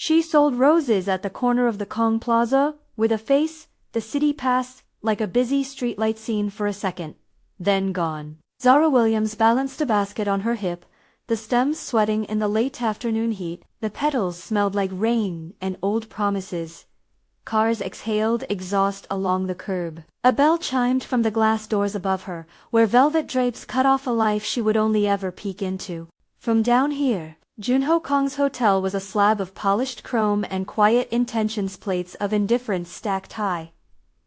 She sold roses at the corner of the Kang Plaza, with a face the city passed like a busy streetlight scene for a second, then gone. Zara Williams balanced a basket on her hip, the stems sweating in the late afternoon heat. The petals smelled like rain and old promises. Cars exhaled exhaust along the curb. A bell chimed from the glass doors above her, where velvet drapes cut off a life she would only ever peek into. From down here, Junho Kang's hotel was a slab of polished chrome and quiet intentions plates of indifference stacked high.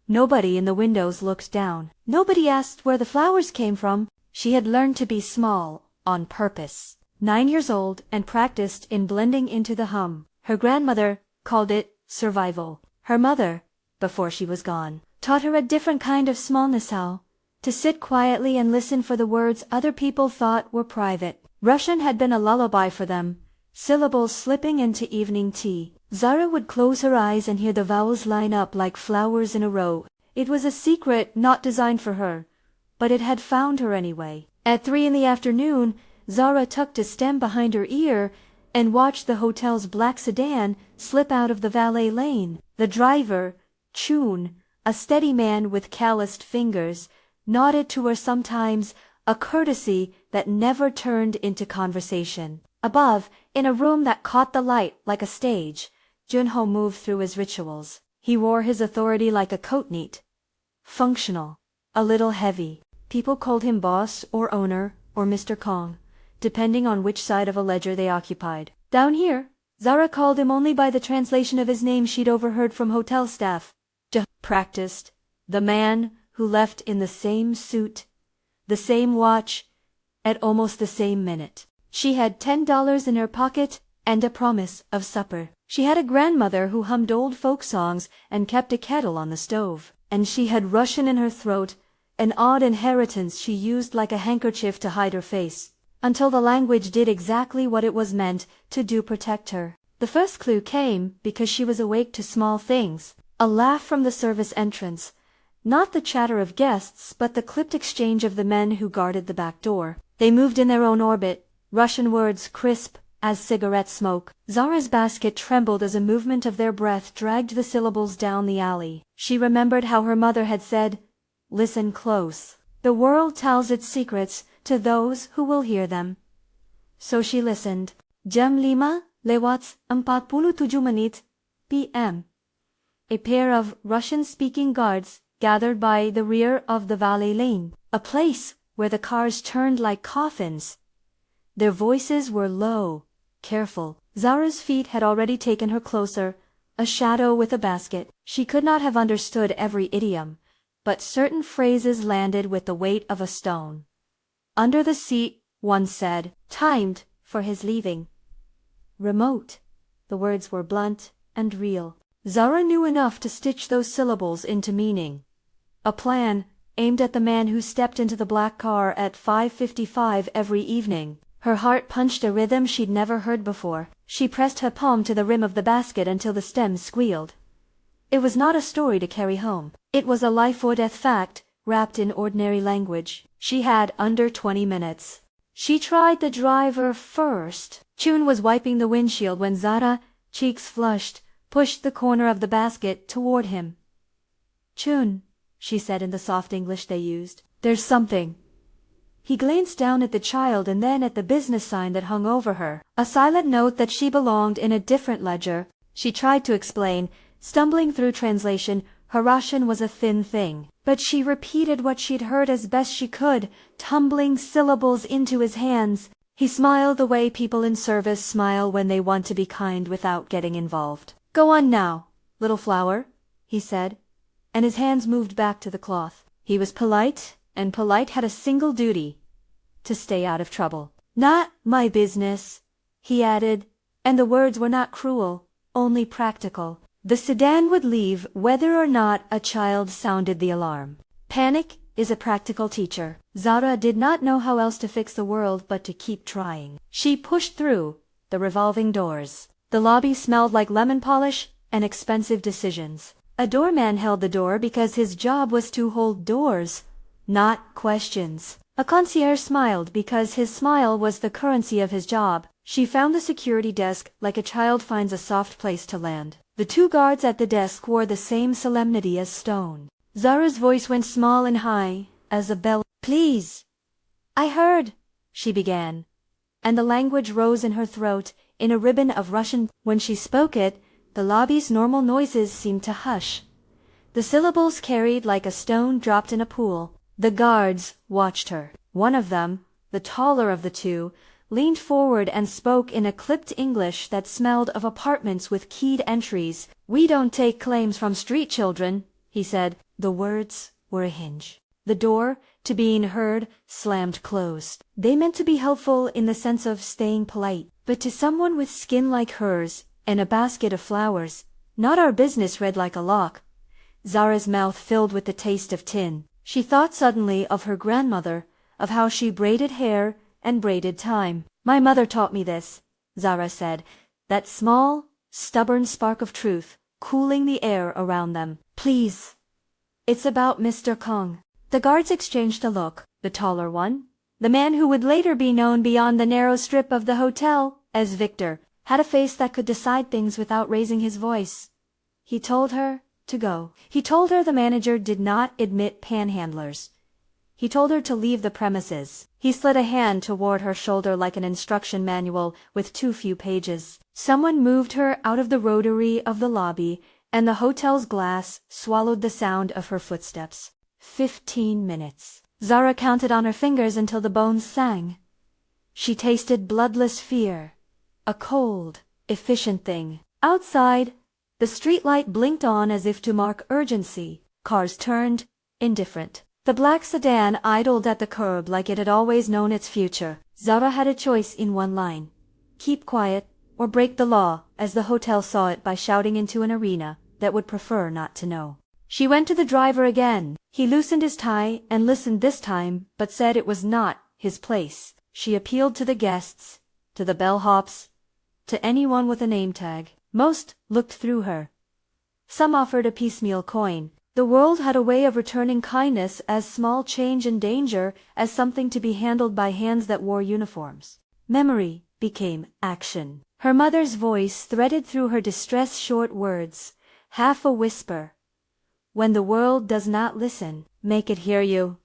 Nobody in the windows looked down. Nobody asked where the flowers came from. She had learned to be small, on purpose. 9 years old and practiced in blending into the hum. Her grandmother called it survival. Her mother, before she was gone, taught her a different kind of smallness, how to sit quietly and listen for the words other people thought were private. Russian had been a lullaby for them, syllables slipping into evening tea. Zara would close her eyes and hear the vowels line up like flowers in a row. It was a secret not designed for her, but it had found her anyway. At 3 in the afternoon, Zara tucked a stem behind her ear and watched the hotel's black sedan slip out of the valet lane. The driver, Chun, a steady man with calloused fingers, nodded to her sometimes, a courtesy that never turned into conversation. Above, in a room that caught the light like a stage, Junho moved through his rituals. He wore his authority like a coat, neat, functional, a little heavy. People called him boss or owner or Mr. Kang, depending on which side of a ledger they occupied. Down here, Zara called him only by the translation of his name she'd overheard from hotel staff. Practiced, the man who left in the same suit, the same watch, at almost the same minute. She had $10 in her pocket and a promise of supper. She had a grandmother who hummed old folk songs and kept a kettle on the stove. And she had Russian in her throat, an odd inheritance she used like a handkerchief to hide her face, until the language did exactly what it was meant to do, protect her. The first clue came because she was awake to small things. A laugh from the service entrance. Not the chatter of guests, but the clipped exchange of the men who guarded the back door. They moved in their own orbit, Russian words crisp as cigarette smoke. Zara's basket trembled as a movement of their breath dragged the syllables down the alley. She remembered how her mother had said, "Listen close. The world tells its secrets to those who will hear them." So she listened. Jam 5:47 p.m. A pair of Russian-speaking guards gathered by the rear of the valet lane, a place where the cars turned like coffins. Their voices were low, careful. Zara's feet had already taken her closer, a shadow with a basket. She could not have understood every idiom, but certain phrases landed with the weight of a stone. Under the seat, one said, "Timed for his leaving." "Remote." The words were blunt and real. Zara knew enough to stitch those syllables into meaning. A plan aimed at the man who stepped into the black car at 5:55 every evening. Her heart punched a rhythm she'd never heard before. She pressed her palm to the rim of the basket until the stem squealed. It was not a story to carry home. It was a life or death fact, wrapped in ordinary language. She had under 20 minutes. She tried the driver first. Chun was wiping the windshield when Zara, cheeks flushed, pushed the corner of the basket toward him. "Chun," she said in the soft English they used, "there's something." He glanced down at the child and then at the business sign that hung over her, a silent note that she belonged in a different ledger. She tried to explain, stumbling through translation. Her Russian was a thin thing, but she repeated what she'd heard as best she could, tumbling syllables into his hands. He smiled the way people in service smile when they want to be kind without getting involved. "Go on now, little flower," he said, and his hands moved back to the cloth. He was polite, and polite had a single duty: to stay out of trouble. "Not my business," he added, and the words were not cruel, only practical. The sedan would leave whether or not a child sounded the alarm. Panic is a practical teacher. Zara did not know how else to fix the world but to keep trying. She pushed through the revolving doors. The lobby smelled like lemon polish and expensive decisions. A doorman held the door because his job was to hold doors, not questions. A concierge smiled because his smile was the currency of his job. She found the security desk like a child finds a soft place to land. The two guards at the desk wore the same solemnity as stone. Zara's voice went small and high, as a bell. "Please." "I heard," she began, and the language rose in her throat, in a ribbon of Russian. When she spoke it, the lobby's normal noises seemed to hush. The syllables carried like a stone dropped in a pool. The guards watched her. One of them, the taller of the two, leaned forward and spoke in a clipped English that smelled of apartments with keyed entries. "We don't take claims from street children," he said. The words were a hinge. The door, to being heard, slammed closed. They meant to be helpful in the sense of staying polite, but to someone with skin like hers and a basket of flowers, "Not our business," read like a lock. Zara's mouth filled with the taste of tin. She thought suddenly of her grandmother, of how she braided hair and braided time. "My mother taught me this," Zara said, that small, stubborn spark of truth cooling the air around them. "Please. It's about Mr. Kang." The guards exchanged a look. The taller one, the man who would later be known beyond the narrow strip of the hotel as Victor, had a face that could decide things without raising his voice. He told her to go. He told her the manager did not admit panhandlers. He told her to leave the premises. He slid a hand toward her shoulder like an instruction manual with too few pages. Someone moved her out of the rotary of the lobby, and the hotel's glass swallowed the sound of her footsteps. 15 minutes. Zara counted on her fingers until the bones sang. She tasted bloodless fear, a cold, efficient thing. Outside, the streetlight blinked on as if to mark urgency. Cars turned, indifferent. The black sedan idled at the curb like it had always known its future. Zara had a choice in one line: keep quiet or break the law, as the hotel saw it by shouting into an arena that would prefer not to know. She went to the driver again. He loosened his tie and listened this time, but said it was not his place. She appealed to the guests, to the bellhops, to anyone with a name tag. Most looked through her. Some offered a piecemeal coin. The world had a way of returning kindness as small change in danger as something to be handled by hands that wore uniforms. Memory became action. Her mother's voice threaded through her distressed short words, half a whisper. "When the world does not listen, make it hear you."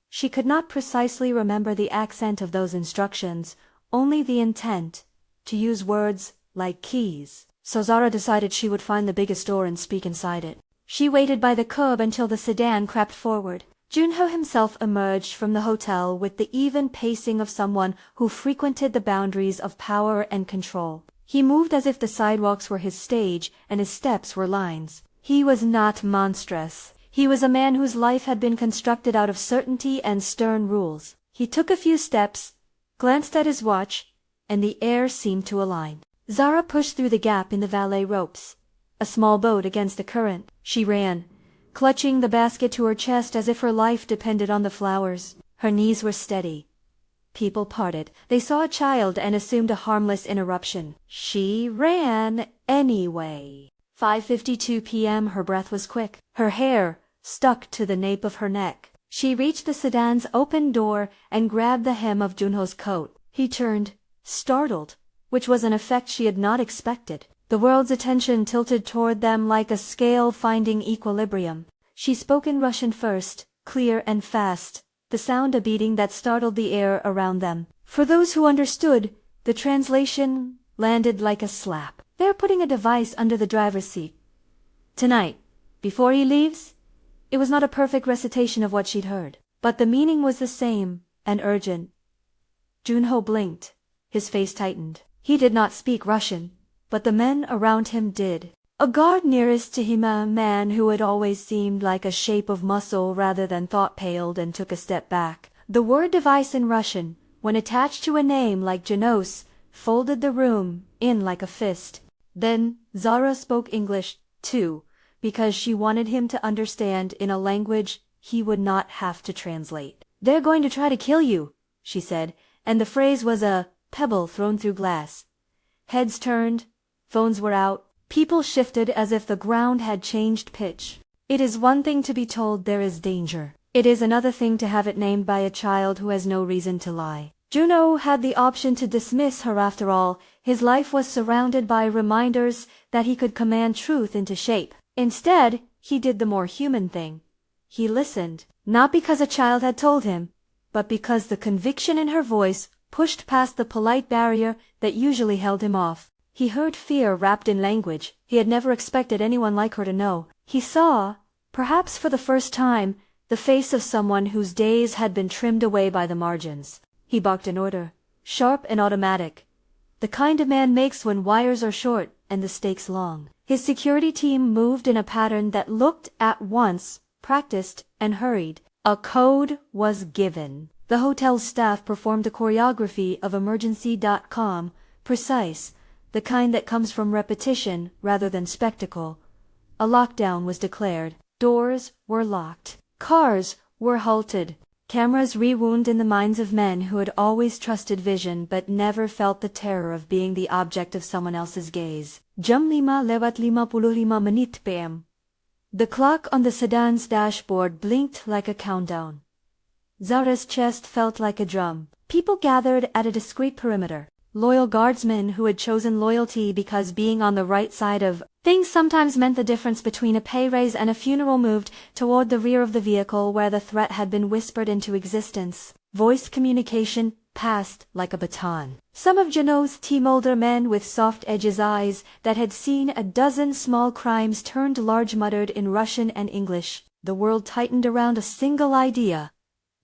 She could not precisely remember the accent of those instructions, only the intent, to use words like keys. So Zara decided she would find the biggest door and speak inside it. She waited by the curb until the sedan crept forward. Junho himself emerged from the hotel with the even pacing of someone who frequented the boundaries of power and control. He moved as if the sidewalks were his stage and his steps were lines. He was not monstrous. He was a man whose life had been constructed out of certainty and stern rules. He took a few steps, glanced at his watch, and the air seemed to align. Zara pushed through the gap in the valet ropes. A small boat against the current. She ran, clutching the basket to her chest as if her life depended on the flowers. Her knees were steady. People parted. They saw a child and assumed a harmless interruption. She ran anyway. 5:52 p.m. Her breath was quick. Her hair stuck to the nape of her neck. She reached the sedan's open door and grabbed the hem of Junho's coat. He turned, startled, which was an effect she had not expected. The world's attention tilted toward them like a scale finding equilibrium. She spoke in Russian first, clear and fast, the sound a beating that startled the air around them. For those who understood, the translation landed like a slap. "They're putting a device under the driver's seat. Tonight, before he leaves." It was not a perfect recitation of what she'd heard, but the meaning was the same, and urgent. Junho blinked. His face tightened. He did not speak Russian, but the men around him did. A guard nearest to him, a man who had always seemed like a shape of muscle rather than thought, paled and took a step back. The word device in Russian, when attached to a name like Janos, folded the room in like a fist. Then Zara spoke English, too, because she wanted him to understand in a language he would not have to translate. "They're going to try to kill you," she said, and the phrase was a pebble thrown through glass. Heads turned, phones were out, people shifted as if the ground had changed pitch. It is one thing to be told there is danger. It is another thing to have it named by a child who has no reason to lie. Junho had the option to dismiss her after all. His life was surrounded by reminders that he could command truth into shape. Instead, he did the more human thing. He listened, not because a child had told him, but because the conviction in her voice pushed past the polite barrier that usually held him off. He heard fear wrapped in language he had never expected anyone like her to know. He saw, perhaps for the first time, the face of someone whose days had been trimmed away by the margins. He barked an order, sharp and automatic, the kind a man makes when wires are short and the stakes long. His security team moved in a pattern that looked at once practiced and hurried. A code was given. The hotel staff performed a choreography of emergency.com, precise, the kind that comes from repetition rather than spectacle. A lockdown was declared. Doors were locked. Cars were halted. Cameras rewound in the minds of men who had always trusted vision but never felt the terror of being the object of someone else's gaze. Jam 5:55 menit PM. The clock on the sedan's dashboard blinked like a countdown. Zara's chest felt like a drum. People gathered at a discreet perimeter. Loyal guardsmen who had chosen loyalty because being on the right side of things sometimes meant the difference between a pay raise and a funeral moved toward the rear of the vehicle where the threat had been whispered into existence. Voice communication passed like a baton. Some of Junho's team, older men with soft edges eyes that had seen a dozen small crimes turned large, muttered in Russian and English. The world tightened around a single idea.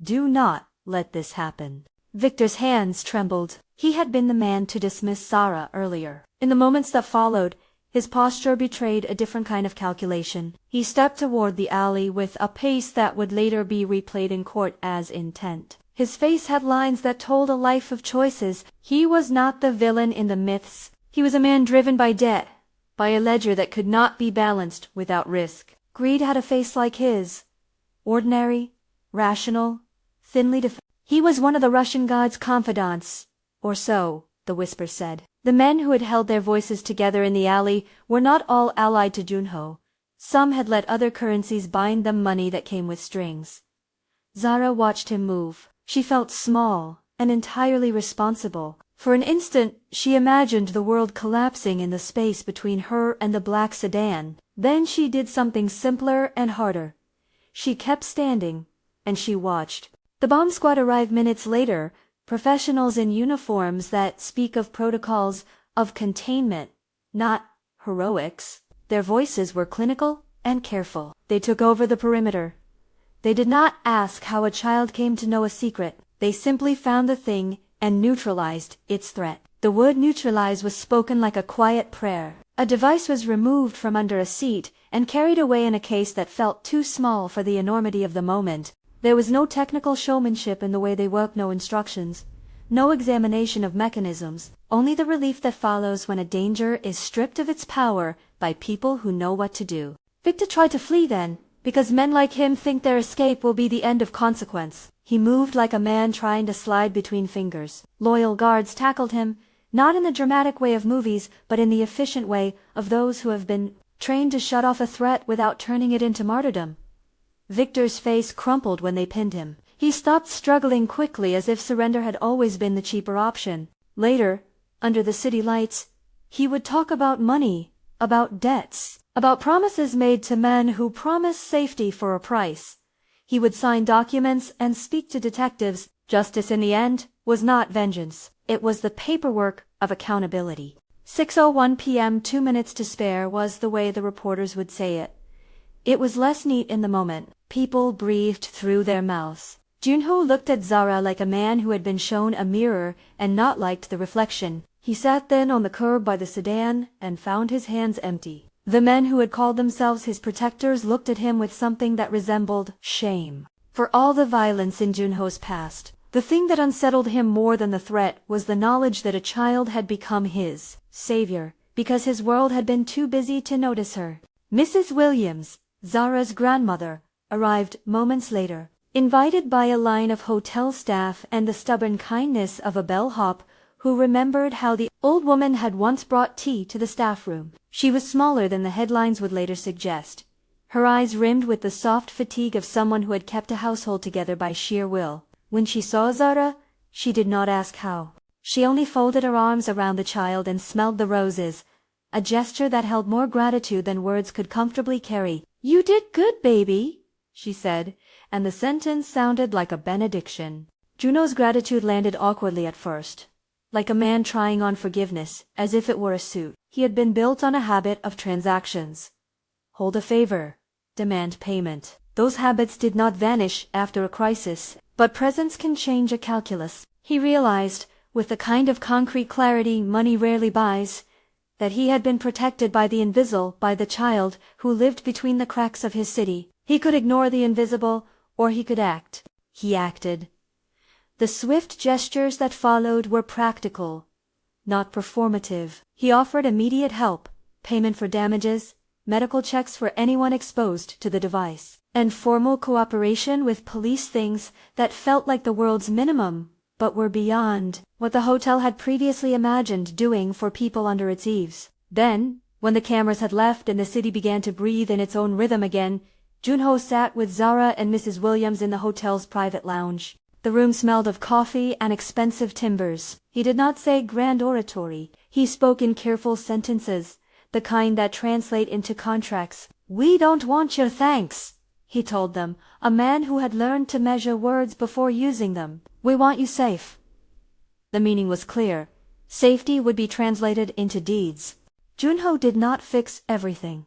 Do not let this happen. Victor's hands trembled. He had been the man to dismiss Zara earlier. In the moments that followed, his posture betrayed a different kind of calculation. He stepped toward the alley with a pace that would later be replayed in court as intent. His face had lines that told a life of choices. He was not the villain in the myths. He was a man driven by debt, by a ledger that could not be balanced without risk. Greed had a face like his. Ordinary, rational, thinly defined. He was one of the Russian god's confidants, or so, the whisper said. The men who had held their voices together in the alley were not all allied to Junho. Some had let other currencies bind them, money that came with strings. Zara watched him move. She felt small and entirely responsible. For an instant, she imagined the world collapsing in the space between her and the black sedan. Then she did something simpler and harder. She kept standing, and she watched. The bomb squad arrived minutes later, professionals in uniforms that speak of protocols of containment, not heroics. Their voices were clinical and careful. They took over the perimeter. They did not ask how a child came to know a secret. They simply found the thing and neutralized its threat. The word neutralize was spoken like a quiet prayer. A device was removed from under a seat and carried away in a case that felt too small for the enormity of the moment. There was no technical showmanship in the way they worked, no instructions, no examination of mechanisms, only the relief that follows when a danger is stripped of its power by people who know what to do. Victor tried to flee then, because men like him think their escape will be the end of consequence. He moved like a man trying to slide between fingers. Loyal guards tackled him, not in the dramatic way of movies, but in the efficient way of those who have been trained to shut off a threat without turning it into martyrdom. Victor's face crumpled when they pinned him. He stopped struggling quickly, as if surrender had always been the cheaper option. Later, under the city lights, he would talk about money, about debts, about promises made to men who promised safety for a price. He would sign documents and speak to detectives. Justice in the end was not vengeance. It was the paperwork of accountability. 6:01 p.m., 2 minutes to spare was the way the reporters would say it. It was less neat in the moment. People breathed through their mouths. Junho looked at Zara like a man who had been shown a mirror and not liked the reflection. He sat then on the curb by the sedan and found his hands empty. The men who had called themselves his protectors looked at him with something that resembled shame. For all the violence in Junho's past, the thing that unsettled him more than the threat was the knowledge that a child had become his savior, because his world had been too busy to notice her. Mrs. Williams, Zara's grandmother, arrived moments later, invited by a line of hotel staff and the stubborn kindness of a bellhop who remembered how the old woman had once brought tea to the staff room. She was smaller than the headlines would later suggest, her eyes rimmed with the soft fatigue of someone who had kept a household together by sheer will. When she saw Zara, She did not ask how. She only folded her arms around the child and smelled the roses, a gesture that held more gratitude than words could comfortably carry. "You did good, baby," she said, and the sentence sounded like a benediction. Junho's gratitude landed awkwardly at first, like a man trying on forgiveness, as if it were a suit. He had been built on a habit of transactions. Hold a favor, demand payment. Those habits did not vanish after a crisis, but presence can change a calculus. He realized, with the kind of concrete clarity money rarely buys, that he had been protected by the invisible, by the child who lived between the cracks of his city. He could ignore the invisible, or he could act. He acted. The swift gestures that followed were practical, not performative. He offered immediate help, payment for damages, medical checks for anyone exposed to the device, and formal cooperation with police, things that felt like the world's minimum, but were beyond what the hotel had previously imagined doing for people under its eaves. Then, when the cameras had left and the city began to breathe in its own rhythm again, Junho sat with Zara and Mrs. Williams in the hotel's private lounge. The room smelled of coffee and expensive timbers. He did not say grand oratory. He spoke in careful sentences, the kind that translate into contracts. "We don't want your thanks," he told them, a man who had learned to measure words before using them. "We want you safe." The meaning was clear. Safety would be translated into deeds. Junho did not fix everything.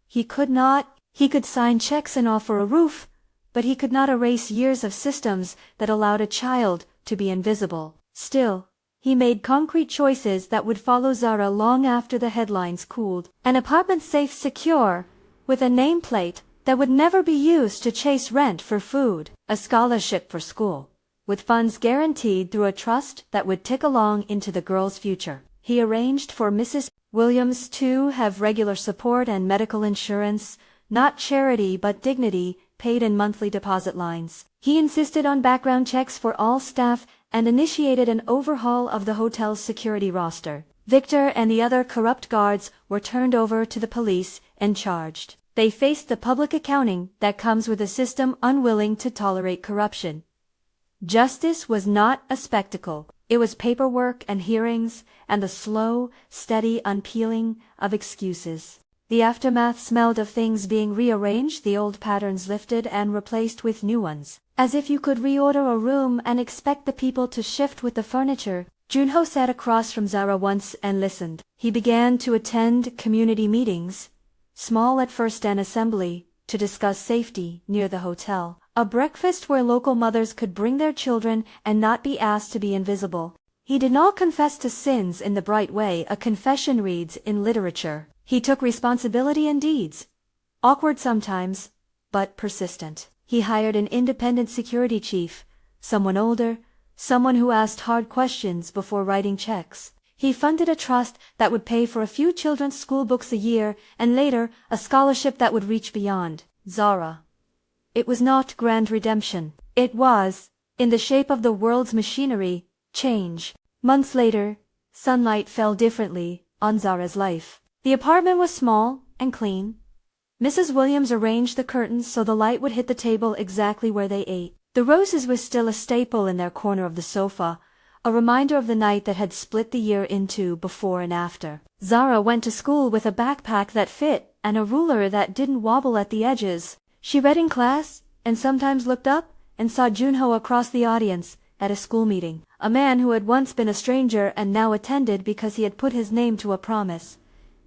He could sign checks and offer a roof, but he could not erase years of systems that allowed a child to be invisible. Still, he made concrete choices that would follow Zara long after the headlines cooled. An apartment safe, secure, with a nameplate that would never be used to chase rent for food. A scholarship for school, with funds guaranteed through a trust that would tick along into the girl's future. He arranged for Mrs. Williams to have regular support and medical insurance, not charity but dignity, paid in monthly deposit lines. He insisted on background checks for all staff and initiated an overhaul of the hotel's security roster. Victor and the other corrupt guards were turned over to the police and charged. They faced the public accounting that comes with a system unwilling to tolerate corruption. Justice was not a spectacle. It was paperwork and hearings and the slow, steady unpeeling of excuses. The aftermath smelled of things being rearranged, the old patterns lifted and replaced with new ones. As if you could reorder a room and expect the people to shift with the furniture. Junho sat across from Zara once and listened. He began to attend community meetings, small at first, an assembly, to discuss safety near the hotel. A breakfast where local mothers could bring their children and not be asked to be invisible. He did not confess to sins in the bright way a confession reads in literature. He took responsibility in deeds. Awkward sometimes, but persistent. He hired an independent security chief, someone older, someone who asked hard questions before writing checks. He funded a trust that would pay for a few children's school books a year, and later a scholarship that would reach beyond. Zara. It was not grand redemption. It was, in the shape of the world's machinery, change. Months later, sunlight fell differently on Zara's life. The apartment was small and clean. Mrs. Williams arranged the curtains so the light would hit the table exactly where they ate. The roses were still a staple in their corner of the sofa, a reminder of the night that had split the year into before and after. Zara went to school with a backpack that fit and a ruler that didn't wobble at the edges. She read in class and sometimes looked up and saw Junho across the audience at a school meeting, a man who had once been a stranger and now attended because he had put his name to a promise.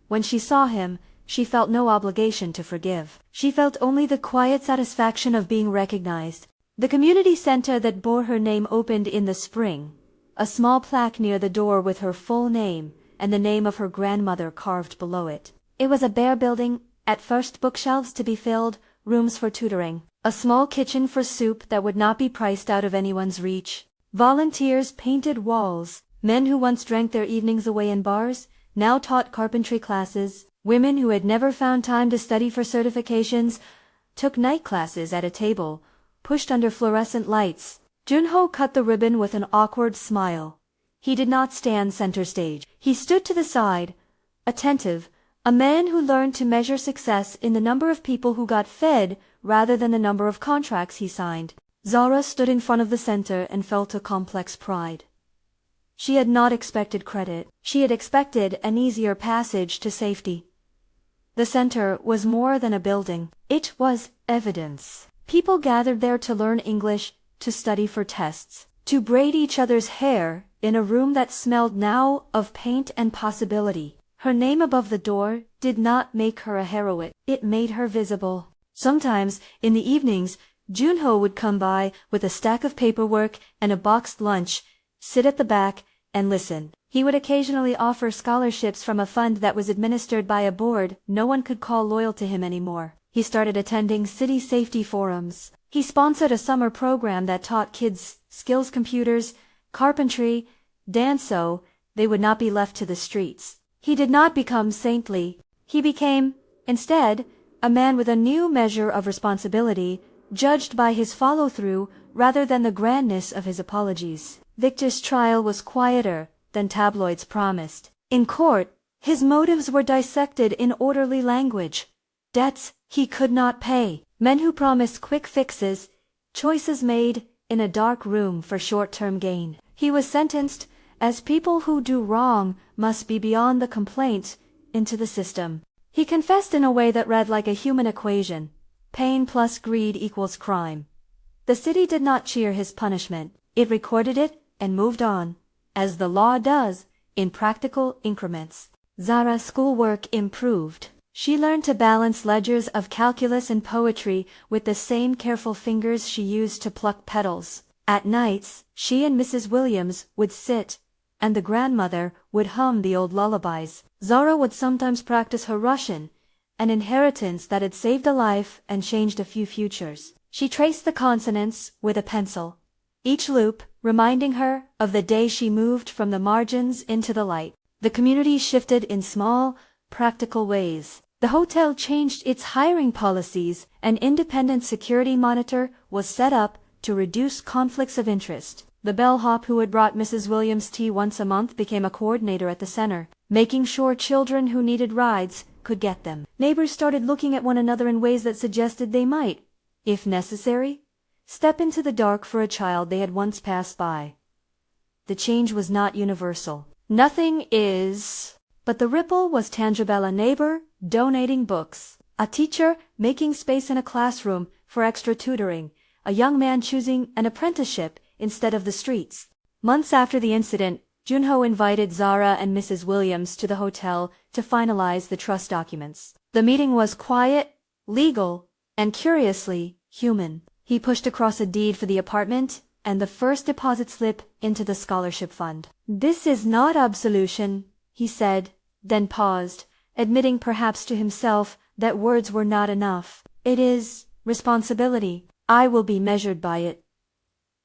When she saw him, she felt no obligation to forgive. She felt only the quiet satisfaction of being recognized. The community center that bore her name opened in the spring, a small plaque near the door with her full name and the name of her grandmother carved below it. It was a bare building, at first bookshelves to be filled, rooms for tutoring, a small kitchen for soup that would not be priced out of anyone's reach. Volunteers painted walls, men who once drank their evenings away in bars, now taught carpentry classes. Women who had never found time to study for certifications took night classes at a table, pushed under fluorescent lights. Junho cut the ribbon with an awkward smile. He did not stand center stage. He stood to the side, attentive, a man who learned to measure success in the number of people who got fed rather than the number of contracts he signed. Zara stood in front of the center and felt a complex pride. She had not expected credit. She had expected an easier passage to safety. The center was more than a building. It was evidence. People gathered there to learn English, to study for tests, to braid each other's hair in a room that smelled now of paint and possibility. Her name above the door did not make her a heroine. It made her visible. Sometimes, in the evenings, Junho would come by with a stack of paperwork and a boxed lunch, sit at the back, and listen. He would occasionally offer scholarships from a fund that was administered by a board no one could call loyal to him anymore. He started attending city safety forums. He sponsored a summer program that taught kids skills, computers, carpentry, dance, so they would not be left to the streets. He did not become saintly. He became, instead, a man with a new measure of responsibility, judged by his follow-through rather than the grandness of his apologies. Victor's trial was quieter than tabloids promised. In court, his motives were dissected in orderly language. Debts he could not pay. Men who promised quick fixes. Choices made in a dark room for short-term gain. He was sentenced, as people who do wrong must be beyond the complaint, into the system. He confessed in a way that read like a human equation. Pain plus greed equals crime. The city did not cheer his punishment. It recorded it and moved on, as the law does, in practical increments. Zara's schoolwork improved. She learned to balance ledgers of calculus and poetry with the same careful fingers she used to pluck petals. At nights, she and Mrs. Williams would sit, and the grandmother would hum the old lullabies. Zara would sometimes practice her Russian, an inheritance that had saved a life and changed a few futures. She traced the consonants with a pencil, each loop reminding her of the day she moved from the margins into the light. The community shifted in small, practical ways. The hotel changed its hiring policies. An independent security monitor was set up to reduce conflicts of interest. The bellhop who had brought Mrs. Williams tea once a month became a coordinator at the center, making sure children who needed rides could get them. Neighbors started looking at one another in ways that suggested they might, if necessary, step into the dark for a child they had once passed by. The change was not universal. Nothing is, but the ripple was tangible. A neighbor donating books, a teacher making space in a classroom for extra tutoring, a young man choosing an apprenticeship instead of the streets. Months after the incident, Junho invited Zara and Mrs. Williams to the hotel to finalize the trust documents. The meeting was quiet, legal, and curiously human. He pushed across a deed for the apartment and the first deposit slip into the scholarship fund. "This is not absolution," he said, then paused, admitting perhaps to himself that words were not enough. "It is responsibility. I will be measured by it."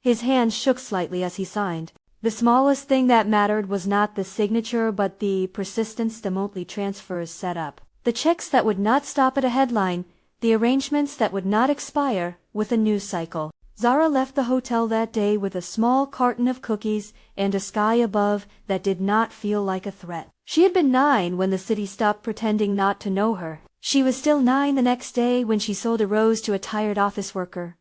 His hand shook slightly as he signed. The smallest thing that mattered was not the signature but the persistence the monthly transfers set up. The checks that would not stop at a headline, the arrangements that would not expire with a news cycle. Zara left the hotel that day with a small carton of cookies and a sky above that did not feel like a threat. She had been 9 when the city stopped pretending not to know her. She was still 9 the next day when she sold a rose to a tired office worker.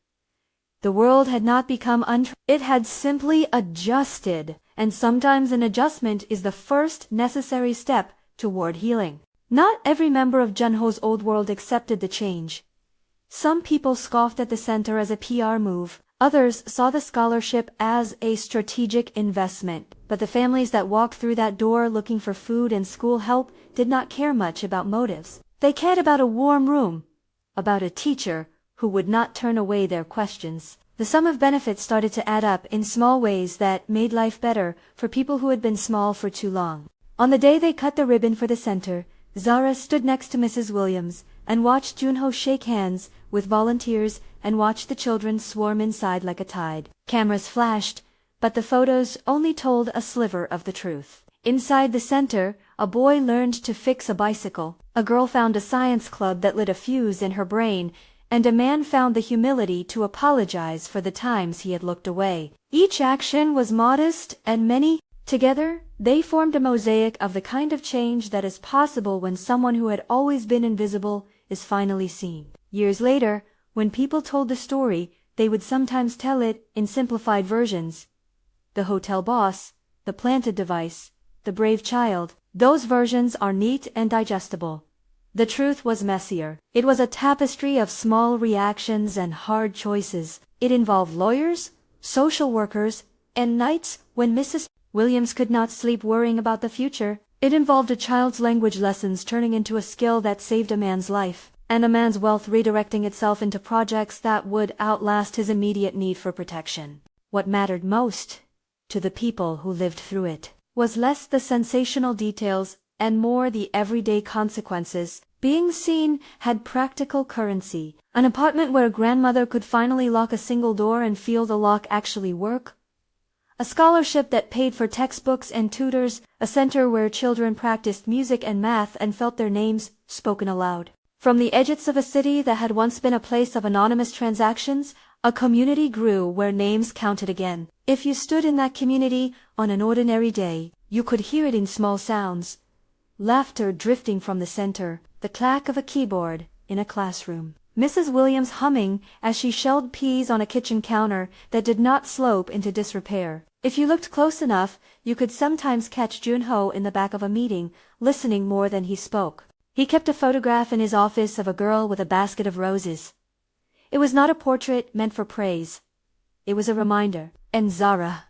The world had not become it had simply adjusted, and sometimes an adjustment is the first necessary step toward healing. Not every member of Junho's old world accepted the change. Some people scoffed at the center as a PR move. Others saw the scholarship as a strategic investment. But the families that walked through that door looking for food and school help did not care much about motives. They cared about a warm room, about a teacher who would not turn away their questions. The sum of benefits started to add up in small ways that made life better for people who had been small for too long. On the day they cut the ribbon for the center, Zara stood next to Mrs. Williams and watched Junho shake hands with volunteers and watched the children swarm inside like a tide. Cameras flashed, but the photos only told a sliver of the truth. Inside the center, a boy learned to fix a bicycle, a girl found a science club that lit a fuse in her brain, and a man found the humility to apologize for the times he had looked away. Each action was modest and many. Together, they formed a mosaic of the kind of change that is possible when someone who had always been invisible is finally seen. Years later, when people told the story, they would sometimes tell it in simplified versions. The hotel boss, the planted device, the brave child, those versions are neat and digestible. The truth was messier. It was a tapestry of small reactions and hard choices. It involved lawyers, social workers, and nights when Mrs. Williams could not sleep worrying about the future. It involved a child's language lessons turning into a skill that saved a man's life, and a man's wealth redirecting itself into projects that would outlast his immediate need for protection. What mattered most, to the people who lived through it, was less the sensational details and more the everyday consequences. Being seen had practical currency. An apartment where a grandmother could finally lock a single door and feel the lock actually work. A scholarship that paid for textbooks and tutors, a center where children practiced music and math and felt their names spoken aloud. From the edges of a city that had once been a place of anonymous transactions, a community grew where names counted again. If you stood in that community on an ordinary day, you could hear it in small sounds. Laughter drifting from the center, the clack of a keyboard in a classroom, Mrs. Williams humming as she shelled peas on a kitchen counter that did not slope into disrepair. If you looked close enough, you could sometimes catch Junho in the back of a meeting, listening more than he spoke. He kept a photograph in his office of a girl with a basket of roses. It was not a portrait meant for praise. It was a reminder. And Zara.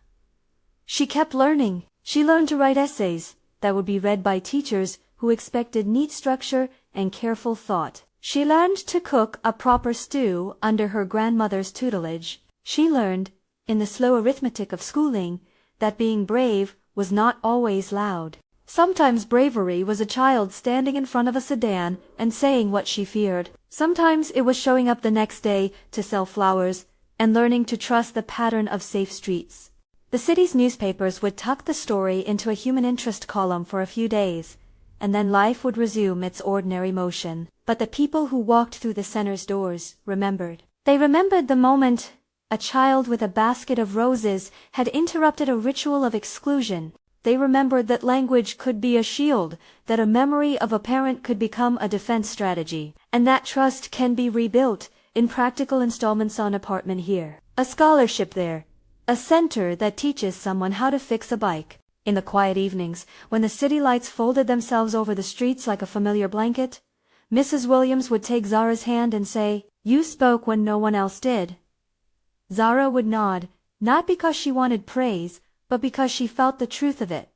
She kept learning. She learned to write essays that would be read by teachers who expected neat structure and careful thought. She learned to cook a proper stew under her grandmother's tutelage. She learned, in the slow arithmetic of schooling, that being brave was not always loud. Sometimes bravery was a child standing in front of a sedan and saying what she feared. Sometimes it was showing up the next day to sell flowers and learning to trust the pattern of safe streets. The city's newspapers would tuck the story into a human interest column for a few days, and then life would resume its ordinary motion. But the people who walked through the center's doors remembered. They remembered the moment a child with a basket of roses had interrupted a ritual of exclusion. They remembered that language could be a shield, that a memory of a parent could become a defense strategy, and that trust can be rebuilt in practical installments on apartment here, a scholarship there, a center that teaches someone how to fix a bike. In the quiet evenings, when the city lights folded themselves over the streets like a familiar blanket, Mrs. Williams would take Zara's hand and say, "You spoke when no one else did." Zara would nod, not because she wanted praise, but because she felt the truth of it.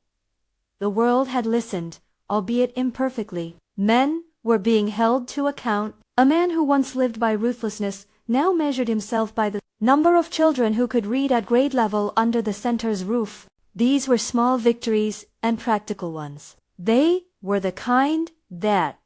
The world had listened, albeit imperfectly. Men were being held to account. A man who once lived by ruthlessness now measured himself by the number of children who could read at grade level under the center's roof. These were small victories and practical ones. They were the kind that,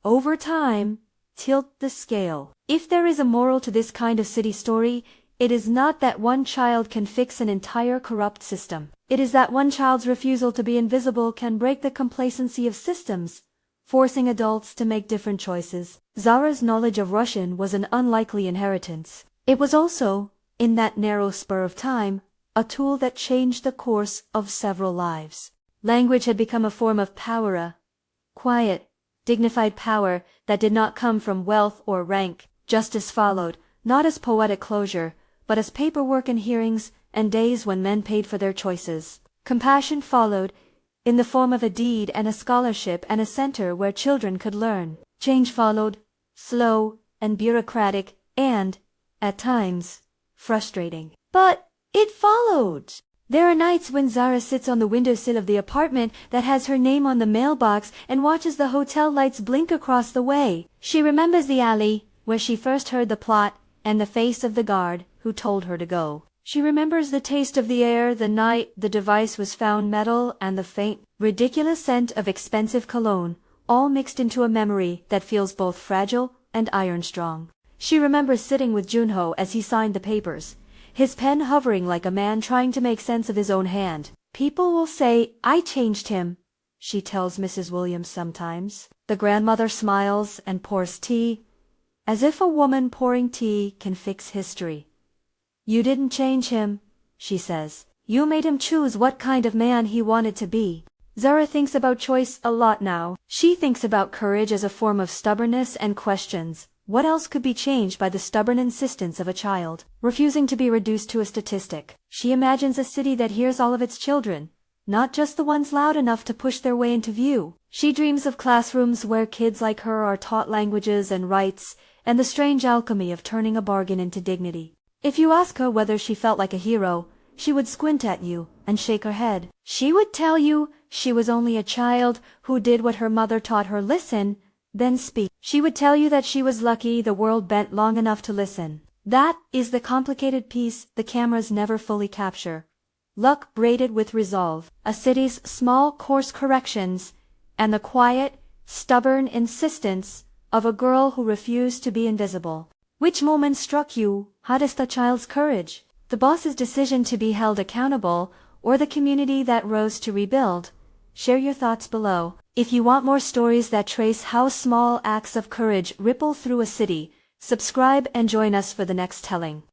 over time, tilt the scale. If there is a moral to this kind of city story, it is not that one child can fix an entire corrupt system. It is that one child's refusal to be invisible can break the complacency of systems, forcing adults to make different choices. Zara's knowledge of Russian was an unlikely inheritance. It was also, in that narrow spur of time, a tool that changed the course of several lives. Language had become a form of power, a quiet, dignified power that did not come from wealth or rank. Justice followed, not as poetic closure, but as paperwork and hearings and days when men paid for their choices. Compassion followed, in the form of a deed and a scholarship and a center where children could learn. Change followed, slow and bureaucratic and, at times, frustrating. But it followed. There are nights when Zara sits on the windowsill of the apartment that has her name on the mailbox and watches the hotel lights blink across the way. She remembers the alley where she first heard the plot and the face of the guard who told her to go. She remembers the taste of the air the night the device was found metal and the faint, ridiculous scent of expensive cologne, all mixed into a memory that feels both fragile and iron-strong. She remembers sitting with Junho as he signed the papers, his pen hovering like a man trying to make sense of his own hand. "People will say I changed him," she tells Mrs. Williams sometimes. The grandmother smiles and pours tea, as if a woman pouring tea can fix history. "You didn't change him," she says. "You made him choose what kind of man he wanted to be." Zara thinks about choice a lot now. She thinks about courage as a form of stubbornness and questions, What else could be changed by the stubborn insistence of a child, refusing to be reduced to a statistic? She imagines a city that hears all of its children, not just the ones loud enough to push their way into view. She dreams of classrooms where kids like her are taught languages and rights, and the strange alchemy of turning a bargain into dignity. If you ask her whether she felt like a hero, she would squint at you and shake her head. She would tell you she was only a child who did what her mother taught her: listen, then speak. She would tell you that she was lucky the world bent long enough to listen. That is the complicated piece the cameras never fully capture. Luck braided with resolve, a city's small course corrections, and the quiet, stubborn insistence of a girl who refused to be invisible. Which moment struck you hardest, the child's courage, the boss's decision to be held accountable, or the community that rose to rebuild? Share your thoughts below. If you want more stories that trace how small acts of courage ripple through a city, subscribe and join us for the next telling.